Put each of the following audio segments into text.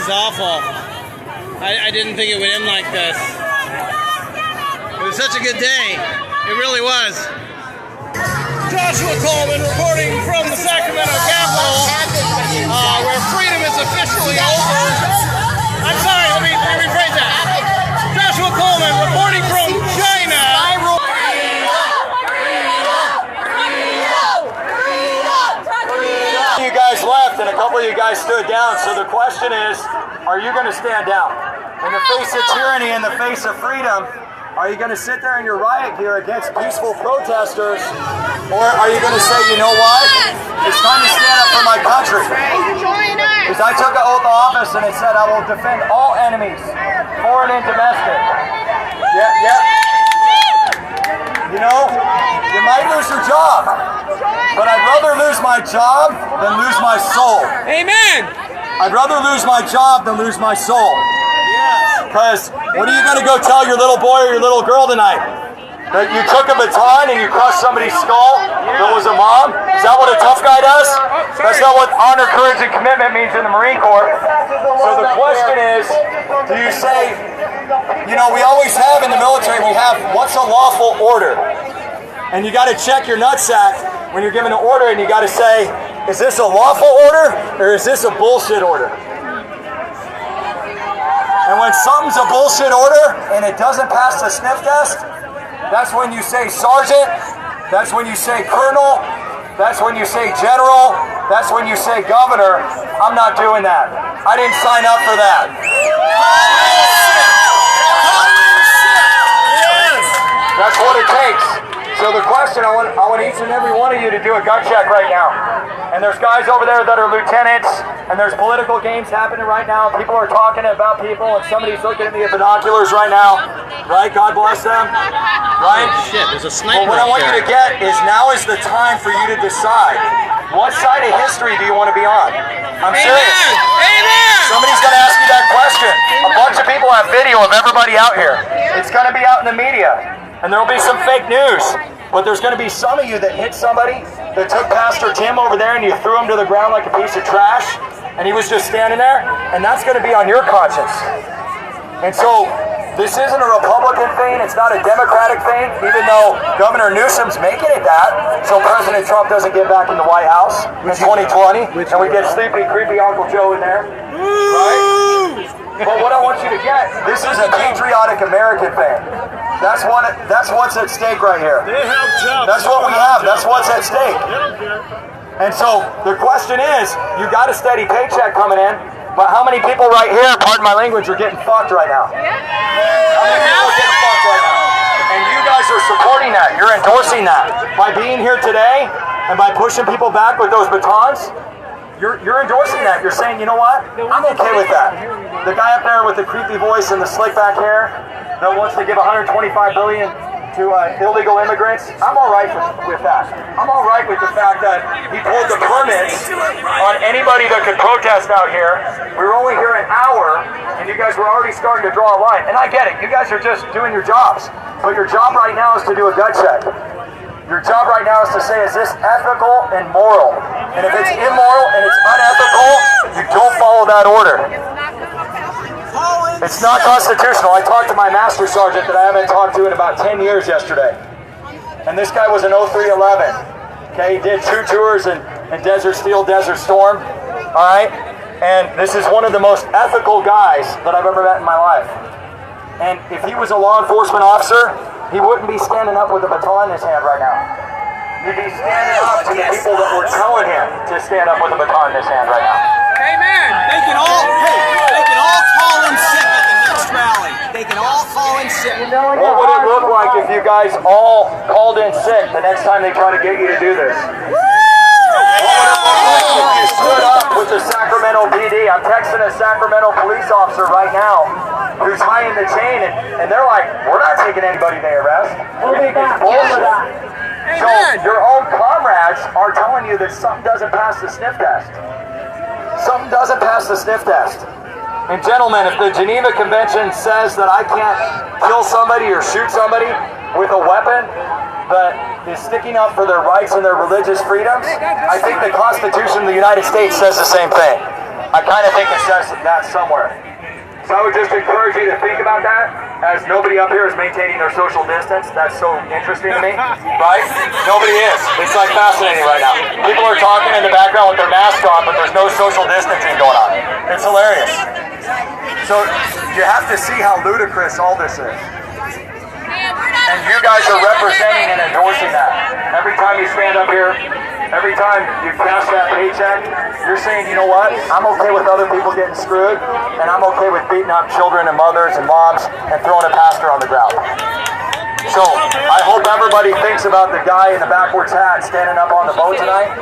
was awful. I didn't think it would end like this. It was such a good day. It really was. Joshua Coleman reporting from the Sacramento Capitol, where freedom is officially over. I'm sorry, let me rephrase that. Joshua Coleman reporting from China. You guys left and a couple of you guys stood down, so the question is, are you going to stand down? In the face of tyranny, in the face of freedom, are you going to sit there in your riot gear against peaceful protesters, or are you going to say, you know what, it's time to stand up for my country? Because I took an oath of office and it said I will defend all enemies, foreign and domestic. Yeah. You know, you might lose your job, but I'd rather lose my job than lose my soul. Amen. I'd rather lose my job than lose my soul. Because what are you going to go tell your little boy or your little girl tonight? That you took a baton and you crushed somebody's skull that was a mom? Is that what a tough guy does? That's not what honor, courage, and commitment means in the Marine Corps. So the question is, do you say, you know, we always have in the military, we have what's a lawful order? And you got to check your nutsack when you're given an order and you got to say, is this a lawful order or is this a bullshit order? And when something's a bullshit order and it doesn't pass the sniff test, that's when you say sergeant, that's when you say colonel, that's when you say general, that's when you say governor. I'm not doing that. I didn't sign up for that. That's what it takes. So the question, I want each and every one of you to do a gut check right now. And there's guys over there that are lieutenants, and there's political games happening right now. People are talking about people, and somebody's looking at me with binoculars right now. Right? God bless them. Right? Shit, there's a sniper. But what I want you to get is now is the time for you to decide. What side of history do you want to be on? I'm serious. Amen. Somebody's going to ask you that question. A bunch of people have video of everybody out here. It's going to be out in the media. And there will be some fake news. But there's going to be some of you that hit somebody, that took Pastor Tim over there and you threw him to the ground like a piece of trash, and he was just standing there, and that's going to be on your conscience. And so, this isn't a Republican thing, it's not a Democratic thing, even though Governor Newsom's making it that, so President Trump doesn't get back in the White House in 2020, and we get sleepy, creepy Uncle Joe in there, right? But what I want you to get, this is a patriotic American thing. That's what's at stake right here. That's what we have. That's what's at stake. And so the question is, you got a steady paycheck coming in, but how many people right here, pardon my language, are getting fucked right now? How many people are getting fucked right now? And you guys are supporting that. You're endorsing that. By being here today and by pushing people back with those batons, you're endorsing that. You're saying, you know what? I'm okay with that. The guy up there with the creepy voice and the slick back hair that wants to give $125 billion to illegal immigrants, I'm all right with that. I'm all right with the fact that he pulled the permits on anybody that could protest out here. We were only here an hour, and you guys were already starting to draw a line. And I get it. You guys are just doing your jobs. But your job right now is to do a gut check. Your job right now is to say, is this ethical and moral? And if it's immoral and it's unethical, you don't follow that order. It's not constitutional. I talked to my master sergeant that I haven't talked to in about 10 years yesterday. And this guy was an 0311. Okay, he did 2 tours in Desert Steel, Desert Storm. Alright? And this is one of the most ethical guys that I've ever met in my life. And if he was a law enforcement officer, he wouldn't be standing up with a baton in his hand right now. He'd be standing up to the people that were telling him to stand up with a baton in his hand right now. Amen. They can all call in sick at the next rally. They can all call in sick. What would it look like if you guys all called in sick the next time they try to get you to do this? What would it look like if you stood up with the Sacramento PD? I'm texting a Sacramento police officer right now who's tying the chain, and they're like, we're not taking anybody they arrest. It's bullshit. So your own comrades are telling you that something doesn't pass the sniff test. Something doesn't pass the sniff test. And gentlemen, if the Geneva Convention says that I can't kill somebody or shoot somebody with a weapon that is sticking up for their rights and their religious freedoms, I think the Constitution of the United States says the same thing. I kind of think it says that somewhere. So I would just encourage you to think about that, as nobody up here is maintaining their social distance. That's so interesting to me, right? Nobody is. It's like fascinating right now. People are talking in the background with their mask on, but there's no social distancing going on. It's hilarious. So you have to see how ludicrous all this is. And you guys are representing and endorsing that. Every time you stand up here, every time you cash that paycheck, you're saying, you know what, I'm okay with other people getting screwed, and I'm okay with beating up children and mothers and moms and throwing a pastor on the ground. So I hope everybody thinks about the guy in the backwards hat standing up on the boat tonight.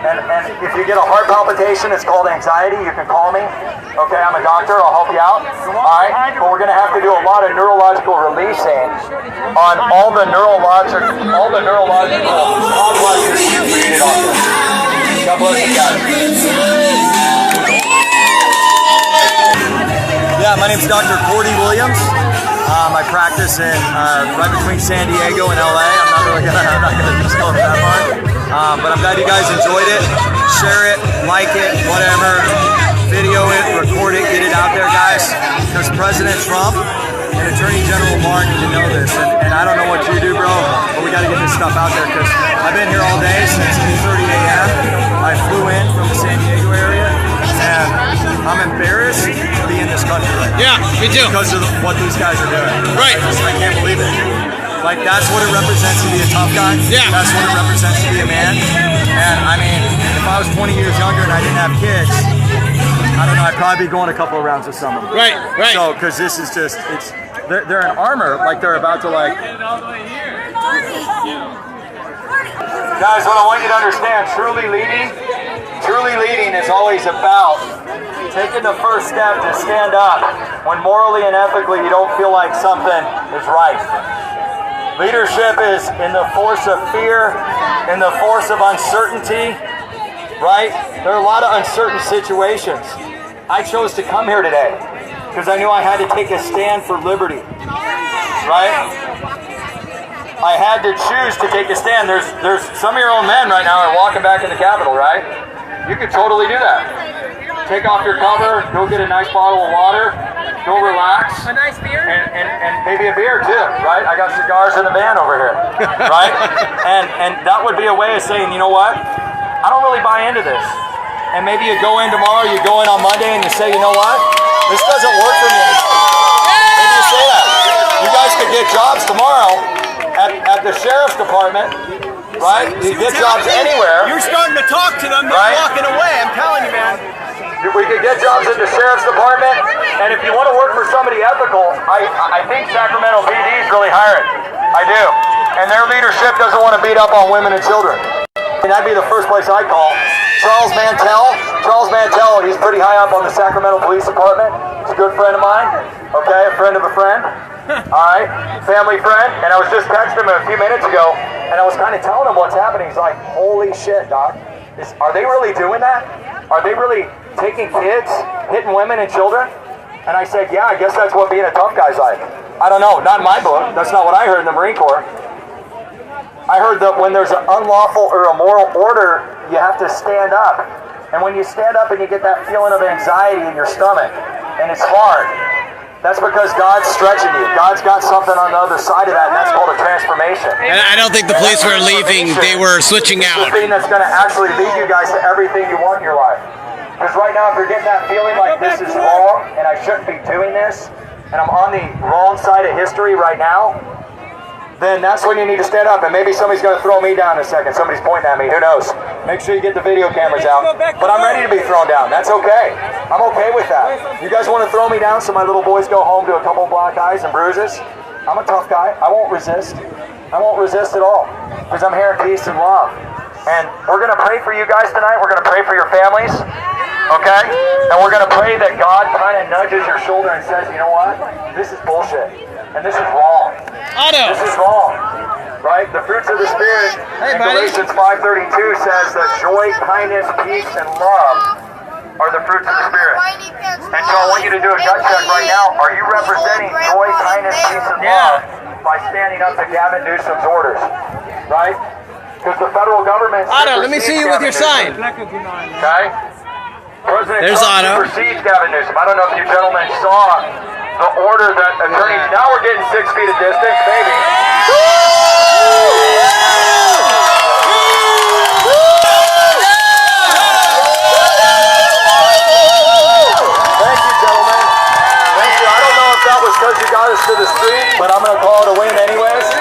And if you get a heart palpitation, it's called anxiety. You can call me. Okay, I'm a doctor. I'll help you out. All right, but we're going to have to do a lot of neurological releasing on all the neurological complexes you created on this. God bless you guys. Yeah, my name's Dr. Cordy Williams. I practice in right between San Diego and LA. I'm not gonna disclose that part. But I'm glad you guys enjoyed it. Share it, like it, whatever. Video it, record it, get it out there, guys. Because President Trump and Attorney General Barr need to know this. And I don't know what you do, bro, but we got to get this stuff out there. Because I've been here all day since 8:30 a.m. I flew in from the San Diego area, and I'm embarrassed to be in this country right now. Yeah, me too. Because of what these guys are doing. Right. I can't believe it. Like, that's what it represents to be a tough guy. Yeah. That's what it represents to be a man. And I mean, if I was 20 years younger and I didn't have kids, I don't know, I'd probably be going a couple of rounds with some of them. Right. So, because this is just, they're in armor, like they're about to like. Guys, what I want you to understand, truly leading is always about taking the first step to stand up when morally and ethically you don't feel like something is right. Leadership is in the force of fear, in the force of uncertainty, right? There are a lot of uncertain situations. I chose to come here today because I knew I had to take a stand for liberty, right? I had to choose to take a stand. There's some of your own men right now are walking back in the Capitol, right? You could totally do that. Take off your cover, go get a nice bottle of water, go relax. A nice beer? And maybe a beer too, right? I got cigars in the van over here, right? And that would be a way of saying, you know what? I don't really buy into this. And maybe you go in tomorrow, you go in on Monday and you say, you know what? This doesn't work for me anymore. Maybe you say that. You guys could get jobs tomorrow at the sheriff's department, right? You get jobs anywhere. You're starting to talk to them, they're Right? walking away. I'm telling you, man. We could get jobs at the sheriff's department, and if you want to work for somebody ethical, I think Sacramento PD is really hiring. I do. And their leadership doesn't want to beat up on women and children. And that'd be the first place I'd call. Charles Mantell, he's pretty high up on the Sacramento Police Department. He's a good friend of mine, okay, a friend of a friend, all right, family friend. And I was just texting him a few minutes ago, and I was kind of telling him what's happening. He's like, holy shit, Doc, are they really doing that? Are they really taking kids, hitting women and children? And I said, yeah, I guess that's what being a tough guy's like. I don't know, not in my book. That's not what I heard in the Marine Corps. I heard that when there's an unlawful or immoral order, you have to stand up. And when you stand up and you get that feeling of anxiety in your stomach, and it's hard, that's because God's stretching you. God's got something on the other side of that, and that's called a transformation. And I don't think the police were leaving, they were switching It's out. the thing that's going to actually lead you guys to everything you want in your life. Because right now, if you're getting that feeling like this is wrong, and I shouldn't be doing this, and I'm on the wrong side of history right now, then that's when you need to stand up. And maybe somebody's going to throw me down in a second. Somebody's pointing at me. Who knows? Make sure you get the video cameras out. But I'm ready to be thrown down. That's okay. I'm okay with that. You guys want to throw me down so my little boys go home to a couple of black eyes and bruises? I'm a tough guy. I won't resist. I won't resist at all. Because I'm here in peace and love. And we're going to pray for you guys tonight. We're going to pray for your families. Okay? And we're going to pray that God kind of nudges your shoulder and says, you know what? This is bullshit. And this is wrong. Otto! This is wrong. Right? The fruits of the Spirit in Galatians 5:32 says that joy, kindness, peace, and love are the fruits of the Spirit. And so I want you to do a gut check right now. Are you representing joy, kindness, peace, and love by standing up to Gavin Newsom's orders? Right? Because the federal government... Otto, let me see you with your sign. Okay? President There's Trump Otto. supersedes Gavin Newsom. I don't know if you gentlemen saw the order that attorneys, now we're getting 6 feet of distance, maybe. Thank you, gentlemen. Thank you. I don't know if that was because you got us to the street, but I'm going to call it a win anyways.